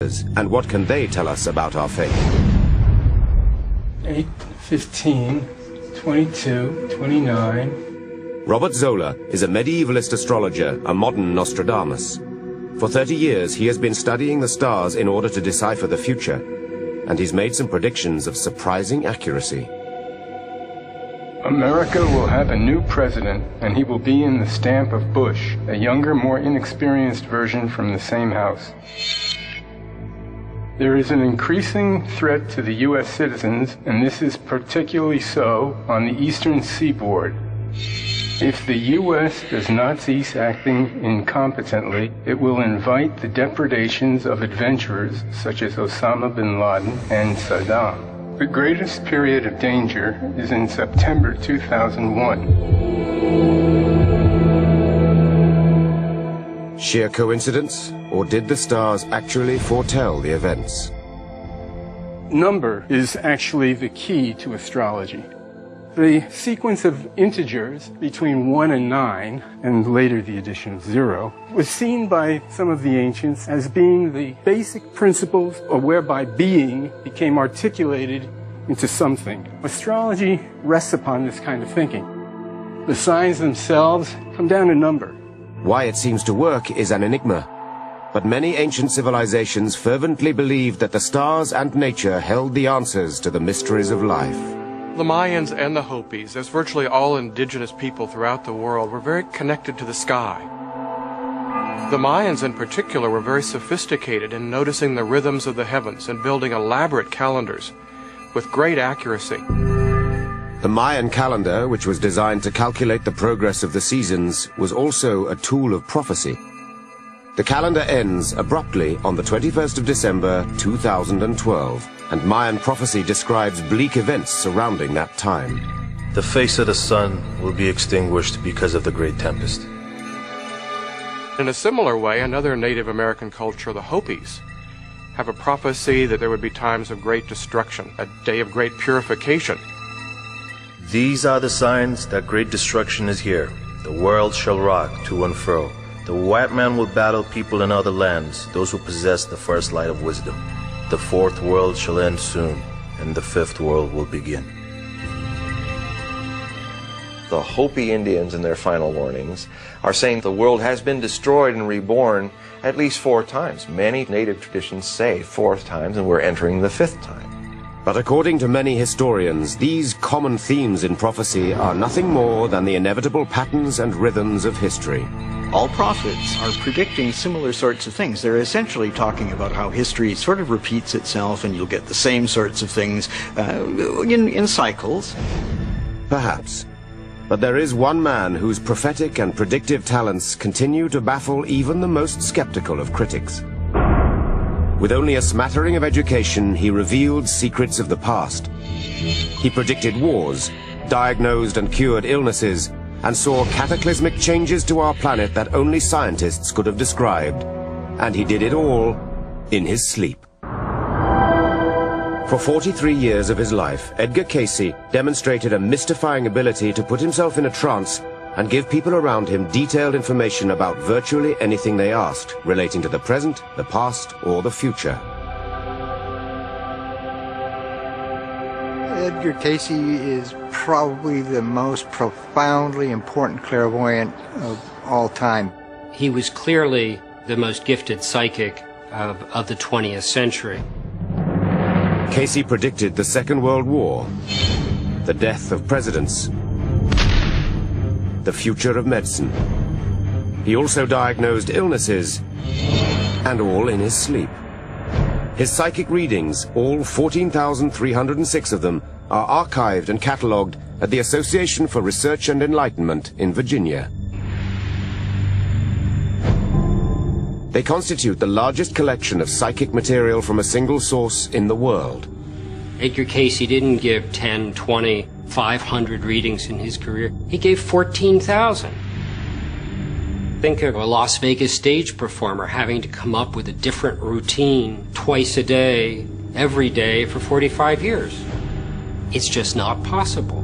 And what can they tell us about our faith? 8, 15, 22, 29. Robert Zola is a medievalist astrologer, a modern Nostradamus. For 30 years, he has been studying the stars in order to decipher the future, and he's made some predictions of surprising accuracy. America will have a new president, and he will be in the stamp of Bush, a younger, more inexperienced version from the same house. There is an increasing threat to the U.S. citizens, and this is particularly so on the eastern seaboard. If the U.S. does not cease acting incompetently, it will invite the depredations of adventurers such as Osama bin Laden and Saddam. The greatest period of danger is in September 2001. Sheer coincidence, or did the stars actually foretell the events? Number is actually the key to astrology. The sequence of integers between 1 and 9, and later the addition of 0, was seen by some of the ancients as being the basic principles whereby being became articulated into something. Astrology rests upon this kind of thinking. The signs themselves come down to number. Why it seems to work is an enigma, but many ancient civilizations fervently believed that the stars and nature held the answers to the mysteries of life. The Mayans and the Hopis, as virtually all indigenous people throughout the world, were very connected to the sky. The Mayans in particular were very sophisticated in noticing the rhythms of the heavens and building elaborate calendars with great accuracy. The Mayan calendar, which was designed to calculate the progress of the seasons, was also a tool of prophecy. The calendar ends abruptly on the 21st of December 2012, and Mayan prophecy describes bleak events surrounding that time. The face of the sun will be extinguished because of the great tempest. In a similar way, another Native American culture, the Hopis, have a prophecy that there would be times of great destruction, a day of great purification. These are the signs that great destruction is here. The world shall rock to and fro. The white man will battle people in other lands, those who possess the first light of wisdom. The fourth world shall end soon, and the fifth world will begin. The Hopi Indians in their final warnings are saying the world has been destroyed and reborn at least 4 times. Many native traditions say 4 times, and we're entering the 5th time. But according to many historians, these common themes in prophecy are nothing more than the inevitable patterns and rhythms of history. All prophets are predicting similar sorts of things. They're essentially talking about how history sort of repeats itself, and you'll get the same sorts of things in cycles. Perhaps. But there is one man whose prophetic and predictive talents continue to baffle even the most skeptical of critics. With only a smattering of education, he revealed secrets of the past. He predicted wars, diagnosed and cured illnesses, and saw cataclysmic changes to our planet that only scientists could have described. And he did it all in his sleep. For 43 years of his life, Edgar Cayce demonstrated a mystifying ability to put himself in a trance and give people around him detailed information about virtually anything they asked, relating to the present, the past, or the future. Edgar Cayce is probably the most profoundly important clairvoyant of all time. He was clearly the most gifted psychic of the 20th century. Cayce predicted the Second World War, the death of presidents, the future of medicine. He also diagnosed illnesses, and all in his sleep. His psychic readings, all 14,306 of them, are archived and catalogued at the Association for Research and Enlightenment in Virginia. They constitute the largest collection of psychic material from a single source in the world. Edgar Cayce didn't give 10, 20, 500 readings in his career. He gave 14,000. Think of a Las Vegas stage performer having to come up with a different routine twice a day, every day for 45 years. It's just not possible.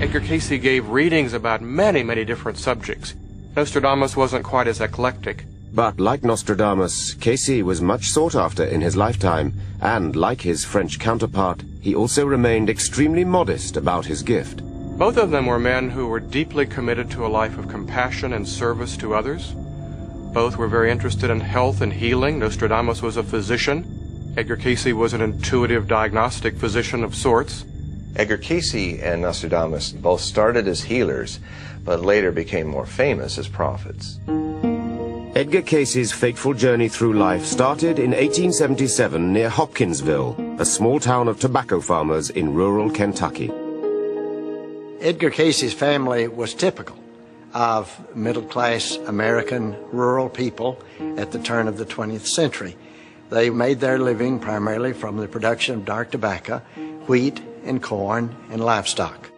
Edgar Cayce gave readings about many different subjects. Nostradamus wasn't quite as eclectic, But like Nostradamus, Cayce was much sought after in his lifetime, and like his French counterpart, he also remained extremely modest about his gift. Both of them were men who were deeply committed to a life of compassion and service to others. Both were very interested in health and healing. Nostradamus was a physician. Edgar Cayce was an intuitive diagnostic physician of sorts. Edgar Cayce and Nostradamus both started as healers, but later became more famous as prophets. Edgar Cayce's fateful journey through life started in 1877 near Hopkinsville, a small town of tobacco farmers in rural Kentucky. Edgar Cayce's family was typical of middle-class American rural people at the turn of the 20th century. They made their living primarily from the production of dark tobacco, wheat and corn and livestock.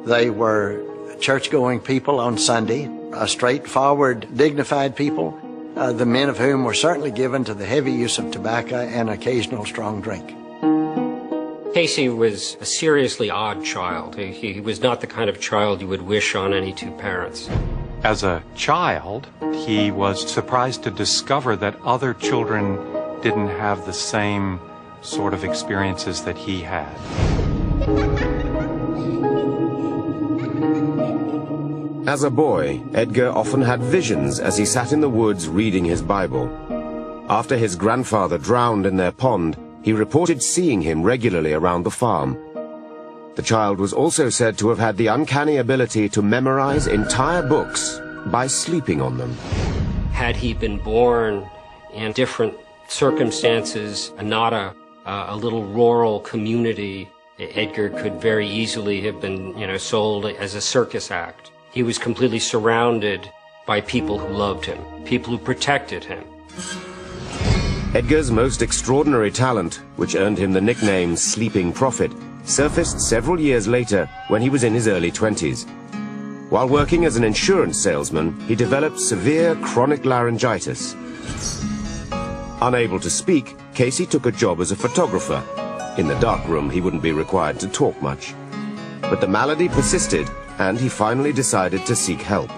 They were church-going people on Sunday, a straightforward, dignified people, the men of whom were certainly given to the heavy use of tobacco and occasional strong drink. Cayce was a seriously odd child. He was not the kind of child you would wish on any two parents. As a child, he was surprised to discover that other children didn't have the same sort of experiences that he had. As a boy, Edgar often had visions as he sat in the woods reading his Bible. After his grandfather drowned in their pond, he reported seeing him regularly around the farm. The child was also said to have had the uncanny ability to memorize entire books by sleeping on them. Had he been born in different circumstances, not a little rural community, Edgar could very easily have been, sold as a circus act. He was completely surrounded by people who loved him, people who protected him. Edgar's most extraordinary talent, which earned him the nickname Sleeping Prophet, surfaced several years later when he was in his early 20s. While working as an insurance salesman, he developed severe chronic laryngitis. Unable to speak, Cayce took a job as a photographer. In the darkroom, he wouldn't be required to talk much. But the malady persisted, and he finally decided to seek help.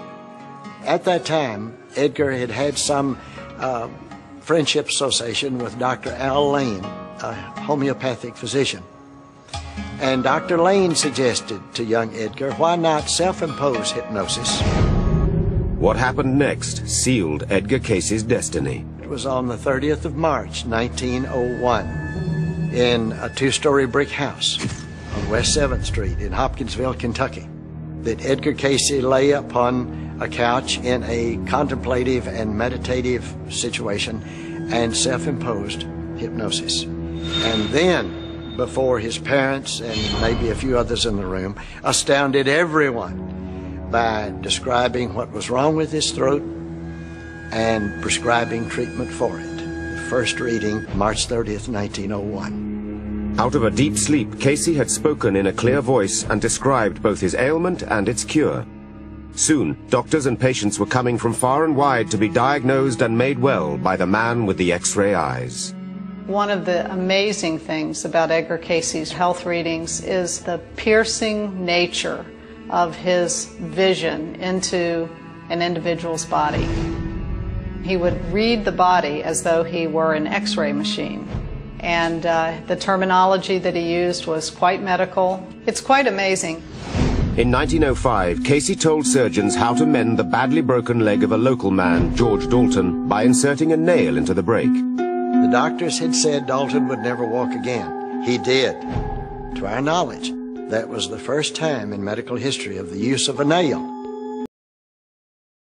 At that time, Edgar had had some friendship association with Dr. Al Lane, a homeopathic physician. And Dr. Lane suggested to young Edgar, why not self-impose hypnosis? What happened next sealed Edgar Cayce's destiny. It was on the 30th of March, 1901, in a two-story brick house on West 7th Street in Hopkinsville, Kentucky, that Edgar Cayce lay upon a couch in a contemplative and meditative situation and self-imposed hypnosis. And then, before his parents and maybe a few others in the room, astounded everyone by describing what was wrong with his throat and prescribing treatment for it. The first reading, March 30th, 1901. Out of a deep sleep, Cayce had spoken in a clear voice and described both his ailment and its cure. Soon, doctors and patients were coming from far and wide to be diagnosed and made well by the man with the X-ray eyes. One of the amazing things about Edgar Cayce's health readings is the piercing nature of his vision into an individual's body. He would read the body as though he were an X-ray machine. And the terminology that he used was quite medical. It's quite amazing. In 1905, Cayce told surgeons how to mend the badly broken leg of a local man, George Dalton, by inserting a nail into the break. The doctors had said Dalton would never walk again. He did. To our knowledge, that was the first time in medical history of the use of a nail